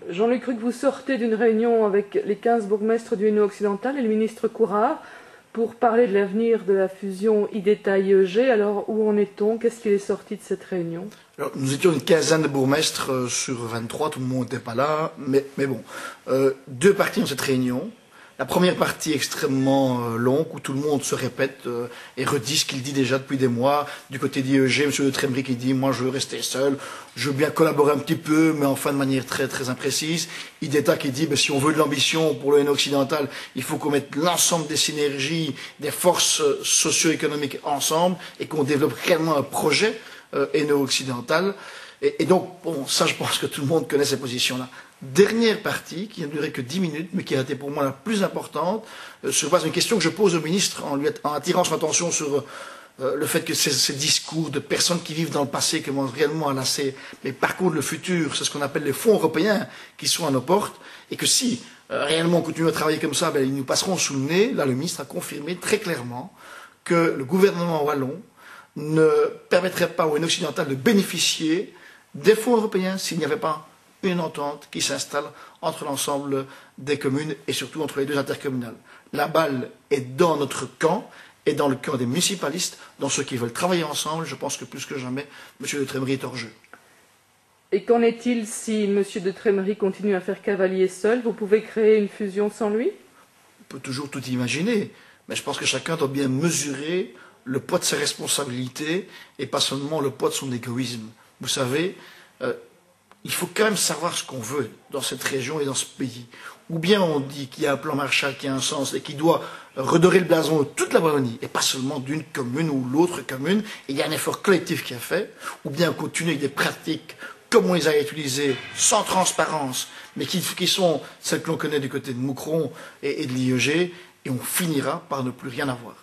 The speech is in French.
Jean-Luc Ruc, vous sortez d'une réunion avec les 15 bourgmestres du Hainaut occidental et le ministre Courard pour parler de l'avenir de la fusion IDETA-IEG. Alors, où en est-on? Qu'est-ce qui est sorti de cette réunion? Alors, nous étions une quinzaine de bourgmestres sur 23, tout le monde n'était pas là, mais bon. Deux parties dans cette réunion. La première partie extrêmement longue, où tout le monde se répète et redit ce qu'il dit déjà depuis des mois. Du côté d'IEG, M. de Trémery qui dit « moi je veux rester seul, je veux bien collaborer un petit peu, mais enfin de manière très très imprécise ». IDETA qui dit si on veut de l'ambition pour le Hainaut occidental, il faut qu'on mette l'ensemble des synergies, des forces socio-économiques ensemble et qu'on développe réellement un projet Hainaut occidental. Et donc, bon, ça je pense que tout le monde connaît ces positions-là. Dernière partie, qui n'a duré que 10 minutes, mais qui a été pour moi la plus importante, sur base d'une question que je pose au ministre en attirant son attention sur le fait que ces discours de personnes qui vivent dans le passé commencent réellement à lasser, mais par contre le futur, c'est ce qu'on appelle les fonds européens qui sont à nos portes, et que si réellement on continue à travailler comme ça, ils nous passeront sous le nez. Là, le ministre a confirmé très clairement que le gouvernement wallon ne permettrait pas au Hainaut occidental de bénéficier des fonds européens s'il n'y avait pas une entente qui s'installe entre l'ensemble des communes et surtout entre les deux intercommunales. La balle est dans notre camp et dans le camp des municipalistes, dans ceux qui veulent travailler ensemble. Je pense que plus que jamais, M. de Trémery est hors jeu. Et qu'en est-il si M. de Trémery continue à faire cavalier seul? Vous pouvez créer une fusion sans lui? On peut toujours tout imaginer, mais je pense que chacun doit bien mesurer le poids de ses responsabilités et pas seulement le poids de son égoïsme. Vous savez, il faut quand même savoir ce qu'on veut dans cette région et dans ce pays. Ou bien on dit qu'il y a un plan Marshall qui a un sens et qui doit redorer le blason de toute la Wallonie, et pas seulement d'une commune ou l'autre commune, et il y a un effort collectif qui est fait, ou bien on continue avec des pratiques comme on les a utilisées, sans transparence, mais qui sont celles que l'on connaît du côté de Moucron et de l'IEG, et on finira par ne plus rien avoir.